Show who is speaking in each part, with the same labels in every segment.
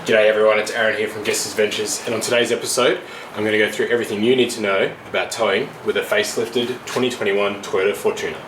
Speaker 1: G'day everyone, it's Aaron here from Westisbest, and on today's episode I'm going to go through everything you need to know about towing with a facelifted 2021 Toyota Fortuner.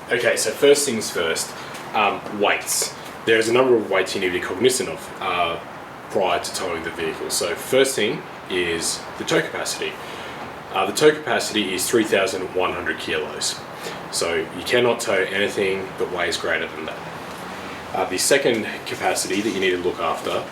Speaker 1: Okay, so first things first, weights. There's a number of weights you need to be cognizant of prior to towing the vehicle. So first thing is the tow capacity. The tow capacity is 3,100 kilos. So you cannot tow anything that weighs greater than that. The second capacity that you need to look after,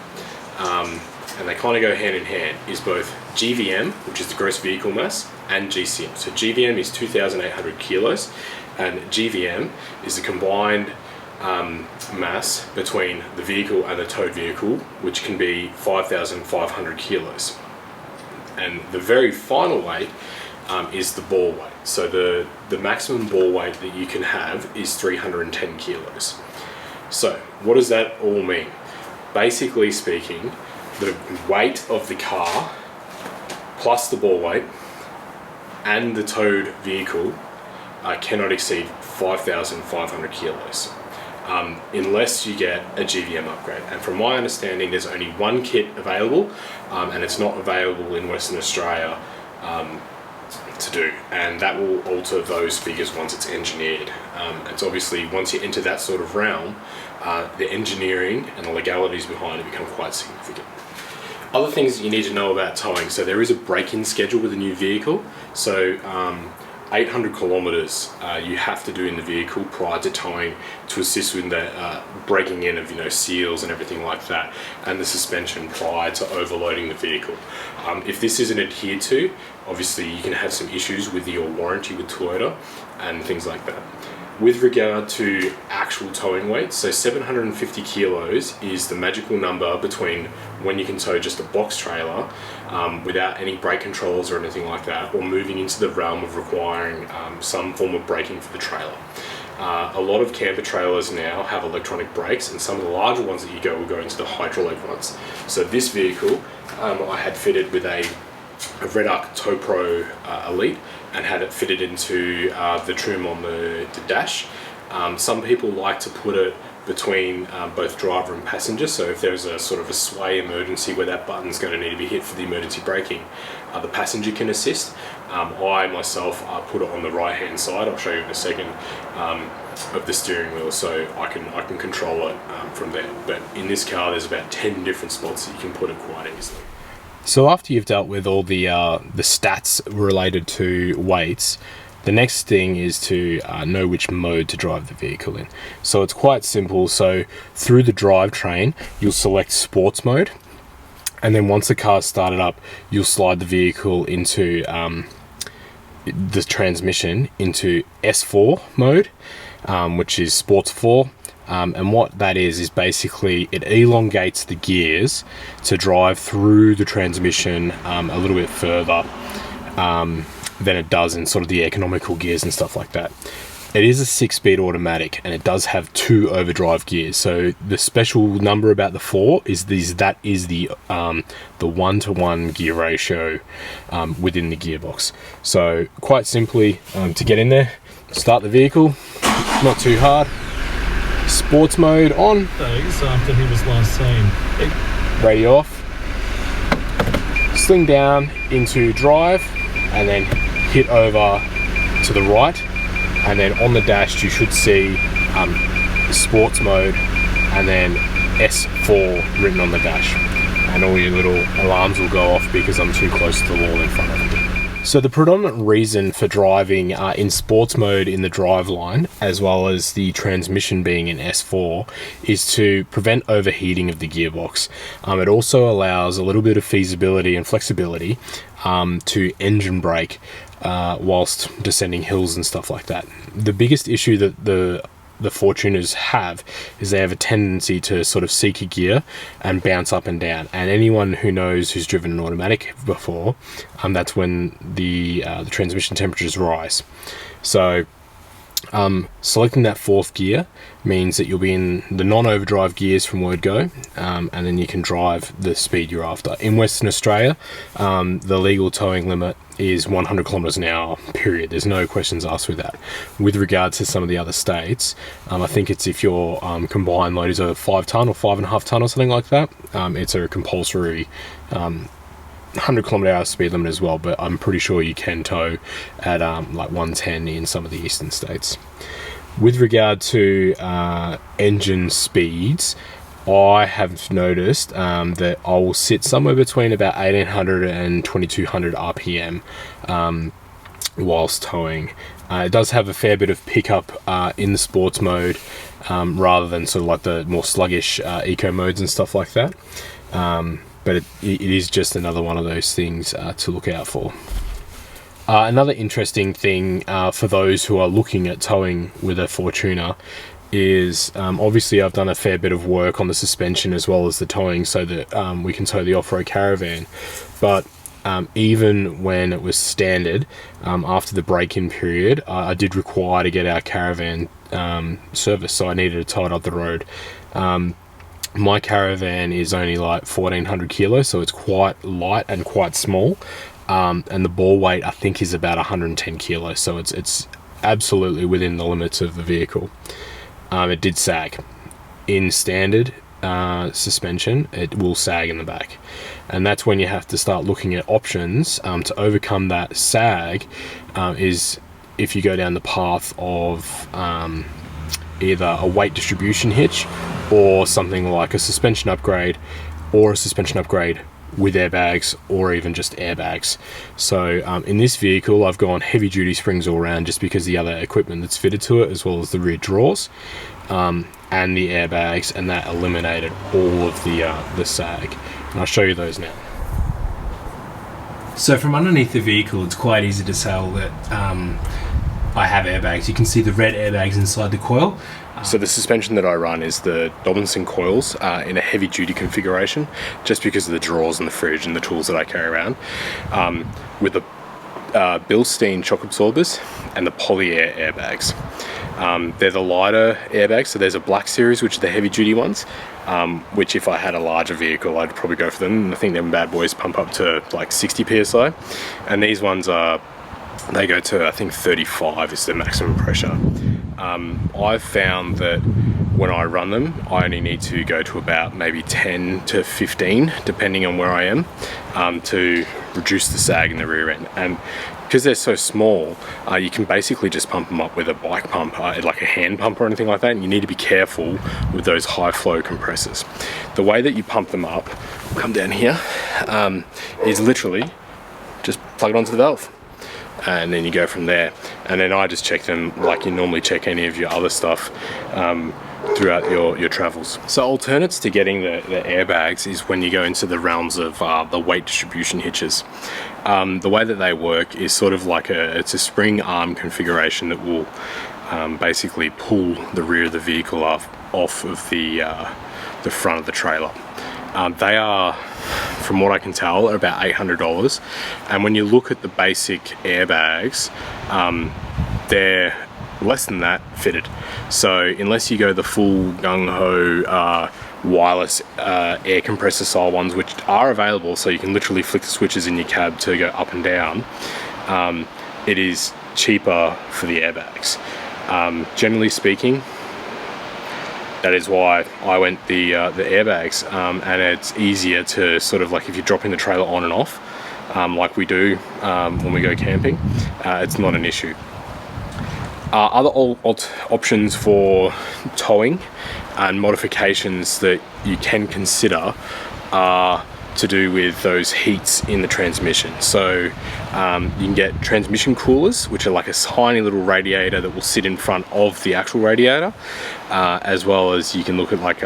Speaker 1: and they kind of go hand in hand, is both GVM, which is the gross vehicle mass, and GCM. So GVM is 2,800 kilos, and GVM is the combined mass between the vehicle and the towed vehicle, which can be 5,500 kilos. And the very final weight is the ball weight. So the maximum ball weight that you can have is 310 kilos. So what does that all mean? Basically speaking, the weight of the car plus the ball weight and the towed vehicle cannot exceed 5,500 kilos unless you get a GVM upgrade. And from my understanding, there's only one kit available, and it's not available in Western Australia to do, and that will alter those figures once it's engineered. It's obviously, once you enter that sort of realm, the engineering and the legalities behind it become quite significant. Other things that you need to know about towing. So there is a break-in schedule with a new vehicle. So 800 kilometers you have to do in the vehicle prior to towing to assist with the breaking in of seals and everything like that, and the suspension prior to overloading the vehicle. If this isn't adhered to, obviously you can have some issues with your warranty with Toyota and things like that. With regard to actual towing weights, so 750 kilos is the magical number between when you can tow just a box trailer without any brake controls or anything like that, or moving into the realm of requiring some form of braking for the trailer. A lot of camper trailers now have electronic brakes, and some of the larger ones that you go will go into the hydraulic ones. So this vehicle I had fitted with a Red Arc Tow Pro Elite, and had it fitted into the trim on the dash. Some people like to put it between both driver and passenger, so if there's a sort of a sway emergency where that button's going to need to be hit for the emergency braking, the passenger can assist. I myself put it on the right hand side, I'll show you in a second, of the steering wheel, so I can control it from there. But in this car there's about 10 different spots that you can put it quite easily.
Speaker 2: So after you've dealt with all the stats related to weights, the next thing is to know which mode to drive the vehicle in. So it's quite simple. So through the drivetrain, you'll select sports mode, and then once the car's started up, you'll slide the vehicle into the transmission into S4 mode, which is sports 4. And what that is basically it elongates the gears to drive through the transmission a little bit further than it does in sort of the economical gears and stuff like that. It is a 6-speed automatic, and it does have 2 overdrive gears. So the special number about the 4 is that is the 1-to-1 gear ratio within the gearbox. So quite simply, to get in there, start the vehicle, not too hard. Sports mode on.
Speaker 3: Days after he was last seen.
Speaker 2: Radio off. Sling down into drive, and then hit over to the right, and then on the dash you should see sports mode and then S4 written on the dash, and all your little alarms will go off because I'm too close to the wall in front of you. So the predominant reason for driving in sports mode in the drive line, as well as the transmission being in S4, is to prevent overheating of the gearbox. It also allows a little bit of feasibility and flexibility to engine brake whilst descending hills and stuff like that. The biggest issue that the the Fortuners have is they have a tendency to sort of seek a gear and bounce up and down. And anyone who knows, who's driven an automatic before, that's when the transmission temperatures rise. So selecting that fourth gear means that you'll be in the non-overdrive gears from word go, and then you can drive the speed you're after. In Western Australia, the legal towing limit is 100 kilometers an hour, period. There's no questions asked with that. With regards to some of the other states, I think it's if your combined load is over 5 tonne or 5.5 tonne or something like that, it's a compulsory 100 kilometer hour speed limit as well, but I'm pretty sure you can tow at like 110 in some of the eastern states. With regard to engine speeds, I have noticed that I will sit somewhere between about 1800 and 2200 RPM whilst towing. It does have a fair bit of pickup in the sports mode, rather than sort of like the more sluggish eco modes and stuff like that. But it is just another one of those things to look out for. Another interesting thing for those who are looking at towing with a Fortuner is obviously I've done a fair bit of work on the suspension as well as the towing so that we can tow the off-road caravan. But even when it was standard, after the break-in period, I did require to get our caravan serviced, so I needed to tow it up the road. My caravan is only like 1400 kilos, so it's quite light and quite small, and the ball weight I think is about 110 kilos, so it's absolutely within the limits of the vehicle. It did sag. In standard suspension, it will sag in the back, and that's when you have to start looking at options to overcome that sag, is if you go down the path of either a weight distribution hitch or something like a suspension upgrade, or a suspension upgrade with airbags, or even just airbags. So in this vehicle I've gone heavy duty springs all around just because the other equipment that's fitted to it, as well as the rear drawers and the airbags, and that eliminated all of the sag, and I'll show you those now. So from underneath the vehicle it's quite easy to tell that I have airbags. You can see the red airbags inside the coil. So the suspension that I run is the Dobinson coils in a heavy duty configuration, just because of the drawers and the fridge and the tools that I carry around, with the Bilstein shock absorbers and the Polyair airbags. They're the lighter airbags, so there's a black series which are the heavy duty ones, which if I had a larger vehicle I'd probably go for them. I think them bad boys pump up to like 60 psi, and these ones they go to I think 35 is the maximum pressure. I've found that when I run them I only need to go to about maybe 10 to 15 depending on where I am, to reduce the sag in the rear end. And because they're so small, you can basically just pump them up with a bike pump, like a hand pump or anything like that, and you need to be careful with those high flow compressors. The way that you pump them up, come down here, is literally just plug it onto the valve, and then you go from there. And then I just check them like you normally check any of your other stuff throughout your travels. So alternates to getting the airbags is when you go into the realms of the weight distribution hitches. The way that they work is sort of like it's a spring arm configuration that will basically pull the rear of the vehicle off of the front of the trailer. They are, from what I can tell, are about $800, and when you look at the basic airbags, they're less than that fitted. So unless you go the full gung-ho wireless air compressor style ones, which are available, so you can literally flick the switches in your cab to go up and down, it is cheaper for the airbags. Generally speaking, that is why I went the airbags, and it's easier to sort of like if you're dropping the trailer on and off, like we do when we go camping, it's not an issue. Other options for towing and modifications that you can consider are to do with those heats in the transmission. So you can get transmission coolers, which are like a tiny little radiator that will sit in front of the actual radiator, as well as you can look at like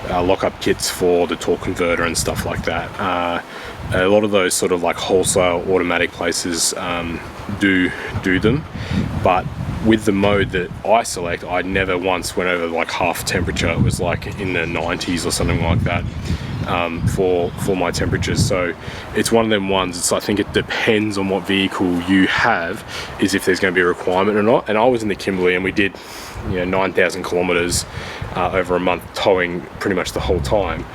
Speaker 2: lock-up kits for the torque converter and stuff like that. A lot of those sort of like wholesale automatic places do them, but with the mode that I select, I never once went over like half temperature. It was like in the 90s or something like that for my temperatures. So it's one of them ones, I think it depends on what vehicle you have, is if there's going to be a requirement or not. And I was in the Kimberley and we did 9,000 kilometers over a month, towing pretty much the whole time,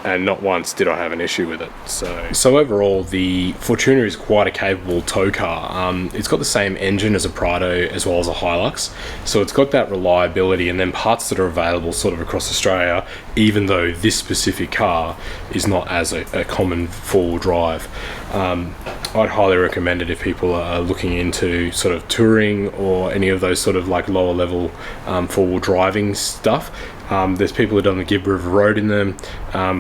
Speaker 2: and not once did I have an issue with it. So overall, the Fortuna is quite a capable tow car. It's got the same engine as a Prado as well as a Hilux, so it's got that reliability and then parts that are available sort of across Australia, even though this specific car is not as a common four-wheel drive. I'd highly recommend it if people are looking into sort of touring or any of those sort of like lower level four-wheel driving stuff. There's people who've done the Gibb River Road in them.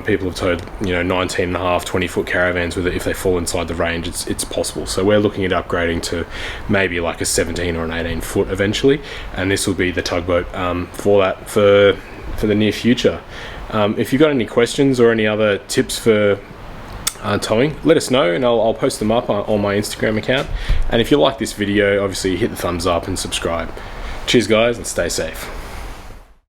Speaker 2: People have towed 19 and a half, 20-foot caravans with it if they fall inside the range. It's possible. So we're looking at upgrading to maybe like a 17 or an 18 foot eventually, and this will be the tugboat for that for the near future. If you've got any questions or any other tips for towing, let us know and I'll post them up on my Instagram account. And if you like this video, obviously hit the thumbs up and subscribe. Cheers guys, and stay safe.